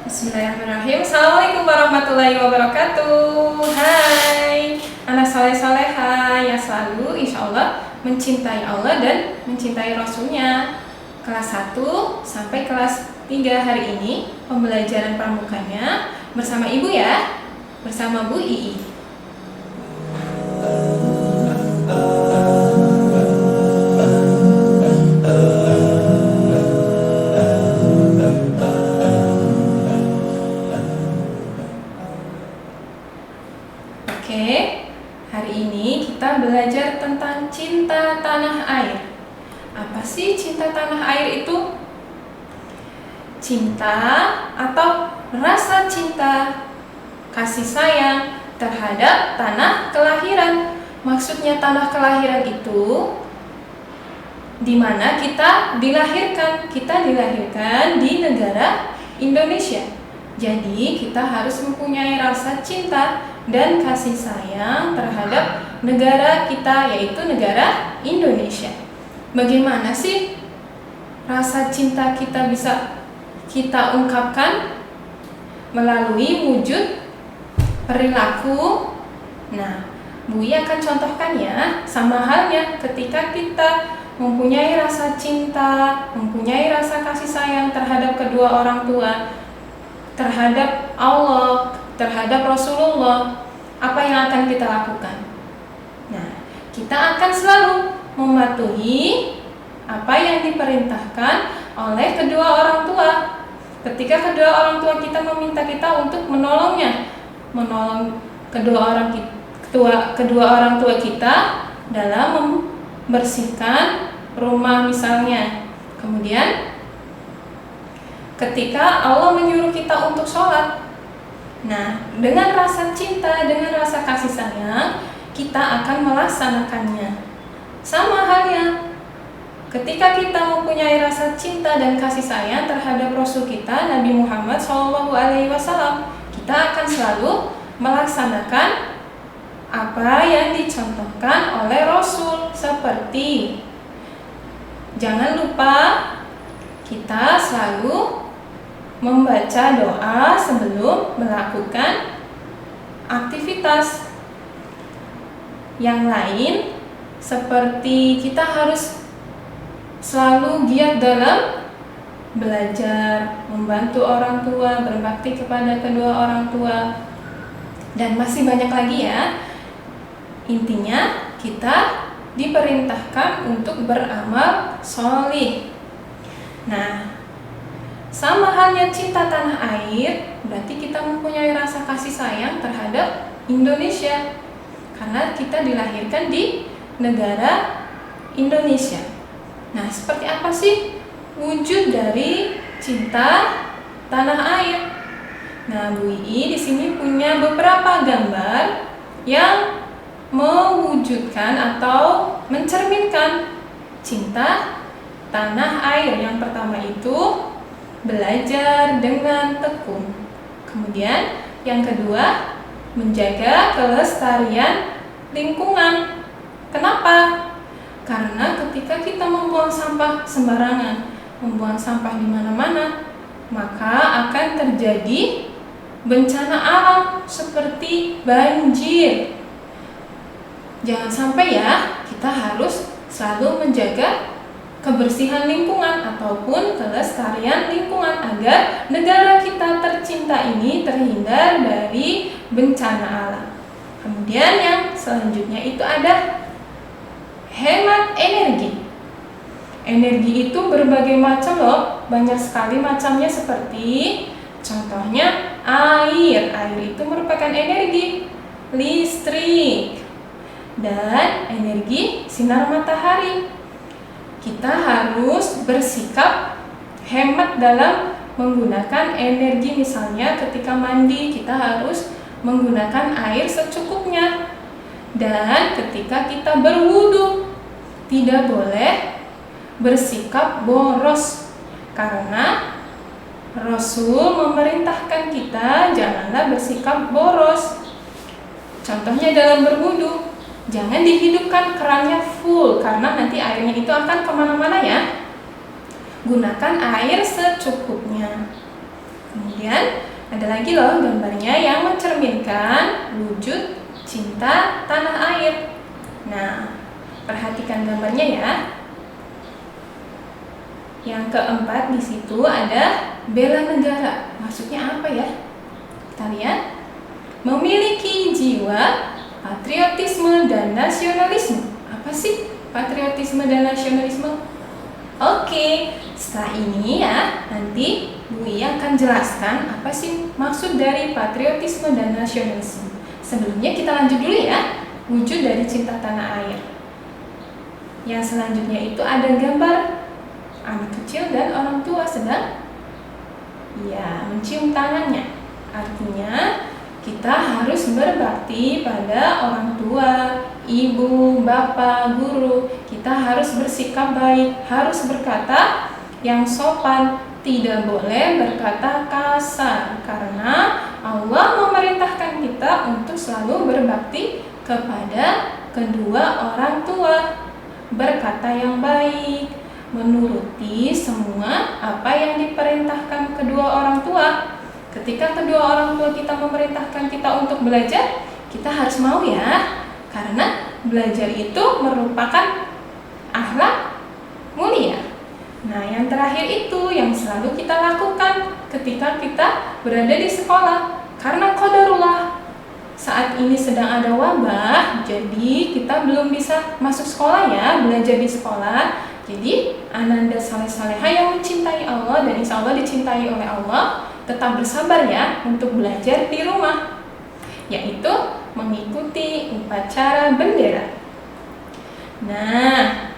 Bismillahirrahmanirrahim. Assalamualaikum warahmatullahi wabarakatuh. Hai, anak soleh soleha yang selalu insya Allah mencintai Allah dan mencintai Rasulnya. Kelas 1 sampai kelas 3 hari ini pembelajaran pramukanya bersama Ibu ya, bersama Bu Ii. Oke, hari ini kita belajar tentang cinta tanah air. Apa sih cinta tanah air itu? Cinta atau rasa cinta, kasih sayang terhadap tanah kelahiran. Maksudnya tanah kelahiran itu di mana kita dilahirkan. Kita dilahirkan di negara Indonesia. Jadi kita harus mempunyai rasa cinta dan kasih sayang terhadap negara kita, yaitu negara Indonesia. Bagaimana sih rasa cinta kita bisa kita ungkapkan? Melalui wujud perilaku. Nah, Bu I akan contohkan ya, sama halnya ketika kita mempunyai rasa cinta, mempunyai rasa kasih sayang terhadap kedua orang tua, terhadap Allah, terhadap Rasulullah, apa yang akan kita lakukan? Nah, kita akan selalu mematuhi apa yang diperintahkan oleh kedua orang tua. Ketika kedua orang tua kita meminta kita untuk menolongnya, menolong kedua orang tua kita dalam membersihkan rumah misalnya. Kemudian ketika Allah menyuruh kita untuk sholat, nah dengan rasa cinta, dengan rasa kasih sayang, kita akan melaksanakannya. Sama halnya, ketika kita mempunyai rasa cinta dan kasih sayang terhadap Rasul kita, Nabi Muhammad SAW, kita akan selalu melaksanakan apa yang dicontohkan oleh Rasul. Seperti, jangan lupa kita selalu membaca doa sebelum melakukan aktivitas. Yang lain, seperti kita harus selalu giat dalam belajar, membantu orang tua, berbakti kepada kedua orang tua, dan masih banyak lagi ya. Intinya kita diperintahkan untuk beramal sholih. Nah, sama halnya cinta tanah air, berarti kita mempunyai rasa kasih sayang terhadap Indonesia, karena kita dilahirkan di negara Indonesia. Nah, seperti apa sih wujud dari cinta tanah air? Nah, Bu I di sini punya beberapa gambar yang mewujudkan atau mencerminkan cinta tanah air. Yang pertama itu belajar dengan tekun. Kemudian yang kedua, menjaga kelestarian lingkungan. Kenapa? Karena ketika kita membuang sampah sembarangan, membuang sampah di mana-mana, maka akan terjadi bencana alam seperti banjir. Jangan sampai ya, kita harus selalu menjaga kebersihan lingkungan ataupun kelestarian lingkungan agar negara kita tercinta ini terhindar dari bencana alam. Kemudian yang selanjutnya itu ada hemat energi. Energi itu berbagai macam loh, banyak sekali macamnya, seperti contohnya air. Air itu merupakan energi listrik dan energi sinar matahari. Kita harus bersikap hemat dalam menggunakan energi. Misalnya ketika mandi, kita harus menggunakan air secukupnya. Dan ketika kita berwudu, tidak boleh bersikap boros, karena Rasul memerintahkan kita janganlah bersikap boros. Contohnya dalam berwudu, jangan dihidupkan kerannya full, karena nanti airnya itu akan kemana-mana ya. Gunakan air secukupnya. Kemudian ada lagi loh gambarnya yang mencerminkan wujud cinta tanah air. Nah, perhatikan gambarnya ya. Yang keempat di situ ada bela negara. Maksudnya apa ya? Kita lihat. Memiliki jiwa patriotisme dan nasionalisme. Apa sih patriotisme dan nasionalisme? Oke, setelah ini ya, nanti Bu I akan jelaskan apa sih maksud dari patriotisme dan nasionalisme. Sebelumnya kita lanjut dulu ya, wujud dari cinta tanah air. Yang selanjutnya itu ada gambar anak kecil dan orang tua sedang mencium tangannya. Artinya kita harus berbakti pada orang tua, ibu, bapak, guru. Kita harus bersikap baik, harus berkata yang sopan, tidak boleh berkata kasar, karena Allah memerintahkan kita untuk selalu berbakti kepada kedua orang tua, berkata yang baik, menuruti semua apa yang diperintahkan kedua orang tua. Ketika kedua orang tua kita memerintahkan kita untuk belajar, kita harus mau ya, karena belajar itu merupakan akhlak mulia. Nah, yang terakhir itu yang selalu kita lakukan ketika kita berada di sekolah. Karena qadarullah, saat ini sedang ada wabah, jadi kita belum bisa masuk sekolah ya, belajar di sekolah. Jadi, ananda saleh-saleha yang mencintai Allah dan insya Allah dicintai oleh Allah, tetap bersabar ya untuk belajar di rumah, yaitu mengikuti upacara bendera. Nah,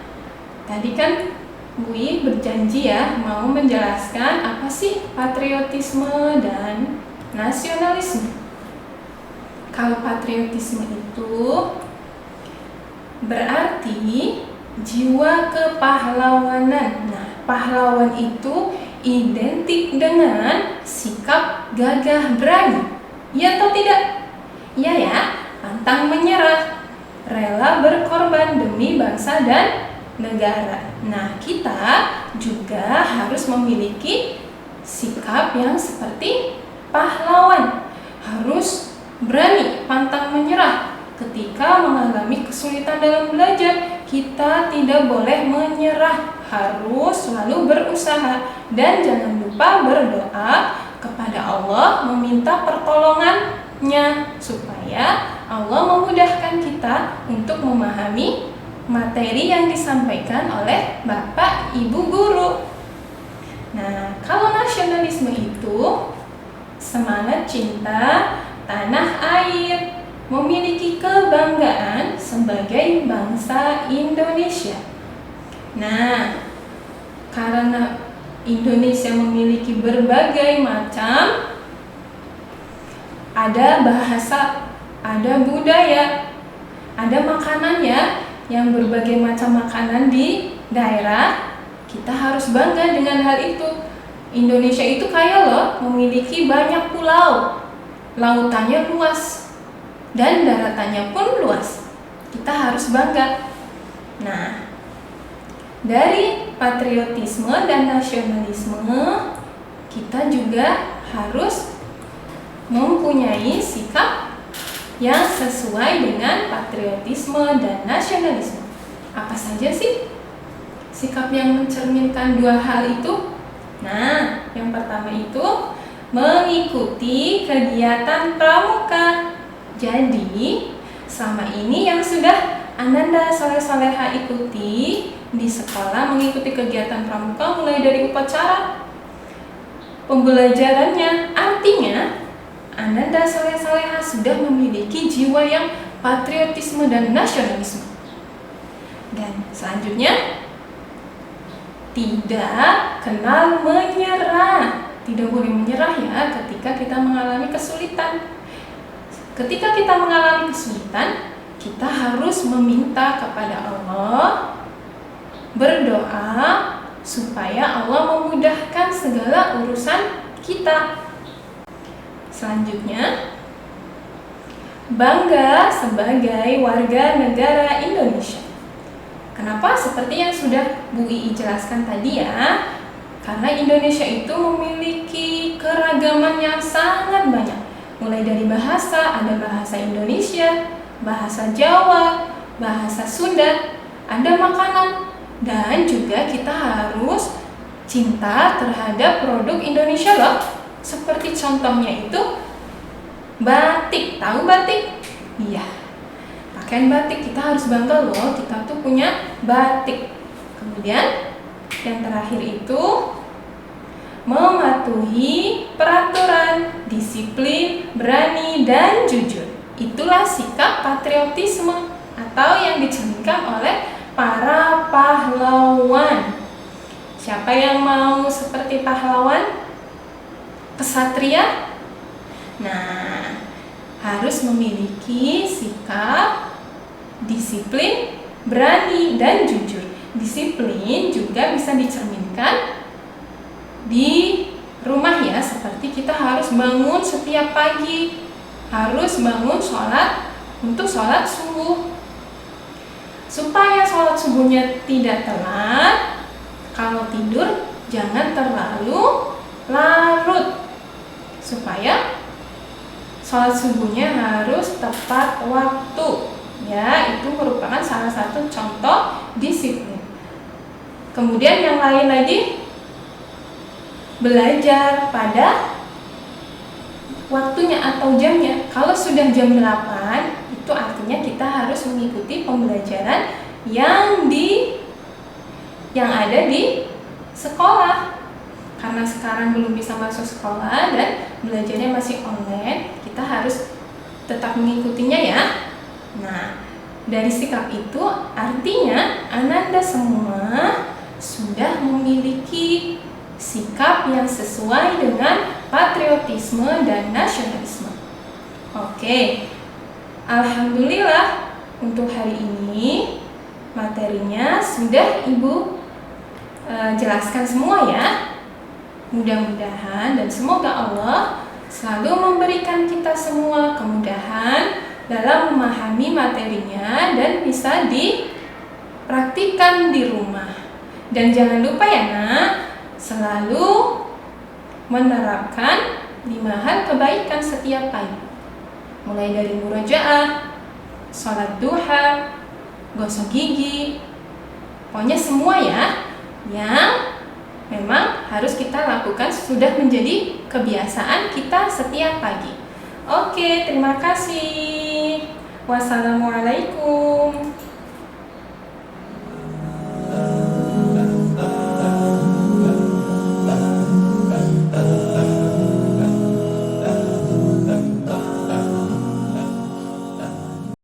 tadi kan Bu I berjanji ya mau menjelaskan apa sih patriotisme dan nasionalisme. Kalau patriotisme itu berarti jiwa kepahlawanan. Nah, pahlawan itu identik dengan sikap gagah berani. Iya atau tidak? Iya ya, pantang menyerah, rela berkorban demi bangsa dan negara. Nah, kita juga harus memiliki sikap yang seperti pahlawan. Harus berani, pantang menyerah. Ketika mengalami kesulitan dalam belajar, kita tidak boleh menyerah, harus selalu berusaha dan jangan lupa berdoa kepada Allah, meminta pertolongannya supaya Allah memudahkan kita untuk memahami materi yang disampaikan oleh Bapak Ibu guru. Nah, kalau nasionalisme itu semangat cinta tanah air, memiliki kebanggaan sebagai bangsa Indonesia. Nah, karena Indonesia memiliki berbagai macam, ada bahasa, ada budaya, ada makanan ya, yang berbagai macam makanan di daerah. Kita harus bangga dengan hal itu. Indonesia itu kaya loh, memiliki banyak pulau, lautannya luas, dan daratannya pun luas. Kita harus bangga. Nah, dari patriotisme dan nasionalisme, kita juga harus mempunyai sikap yang sesuai dengan patriotisme dan nasionalisme. Apa saja sih sikap yang mencerminkan dua hal itu? Nah, yang pertama itu mengikuti kegiatan pramuka. Jadi, selama ini yang sudah ananda saleh-saleha ikuti di sekolah mengikuti kegiatan pramuka mulai dari upacara pembelajarannya. Artinya, ananda saleh-saleha sudah memiliki jiwa yang patriotisme dan nasionalisme. Dan selanjutnya, tidak kenal menyerah. Tidak boleh menyerah ya ketika kita mengalami kesulitan. Ketika kita mengalami kesulitan, kita harus meminta kepada Allah, berdoa supaya Allah memudahkan segala urusan kita. Selanjutnya, bangga sebagai warga negara Indonesia. Kenapa? Seperti yang sudah Bu Ii jelaskan tadi ya, Karena Indonesia itu memiliki keragaman yang sangat banyak. Mulai dari bahasa, ada bahasa Indonesia, bahasa Jawa, bahasa Sunda, ada makanan, dan juga kita harus cinta terhadap produk Indonesia loh. Seperti contohnya itu batik. Tahu batik? Iya. Pakaian batik, kita harus bangga loh, kita tuh punya batik. Kemudian yang terakhir itu mematuhi peraturan, disiplin, berani, dan jujur. Itulah sikap patriotisme atau yang dicerminkan oleh para pahlawan. Siapa yang mau seperti pahlawan? Kesatria? Nah, harus memiliki sikap disiplin, berani, dan jujur. Disiplin juga bisa dicerminkan di rumah ya, seperti kita harus bangun setiap pagi, harus bangun untuk sholat subuh. Supaya sholat subuhnya tidak telat, kalau tidur jangan terlalu larut. Supaya sholat subuhnya harus tepat waktu. Ya, itu merupakan salah satu contoh disiplin. Kemudian yang lain lagi, belajar pada waktunya atau jamnya. Kalau sudah jam 8, itu artinya kita harus mengikuti pembelajaran yang ada di sekolah. Karena sekarang belum bisa masuk sekolah dan belajarnya masih online, kita harus tetap mengikutinya ya. Nah, dari sikap itu artinya Ananda semua sudah memiliki sikap yang sesuai dengan patriotisme dan nasionalisme. Oke, alhamdulillah untuk hari ini materinya sudah Ibu jelaskan semua ya. Mudah-mudahan dan semoga Allah selalu memberikan kita semua kemudahan dalam memahami materinya dan bisa dipraktikkan di rumah. Dan jangan lupa ya nak, selalu menerapkan 5 hal kebaikan setiap pagi. Mulai dari murojaah, sholat duha, gosok gigi, pokoknya semua ya yang memang harus kita lakukan sudah menjadi kebiasaan kita setiap pagi. Oke, terima kasih. Wassalamualaikum.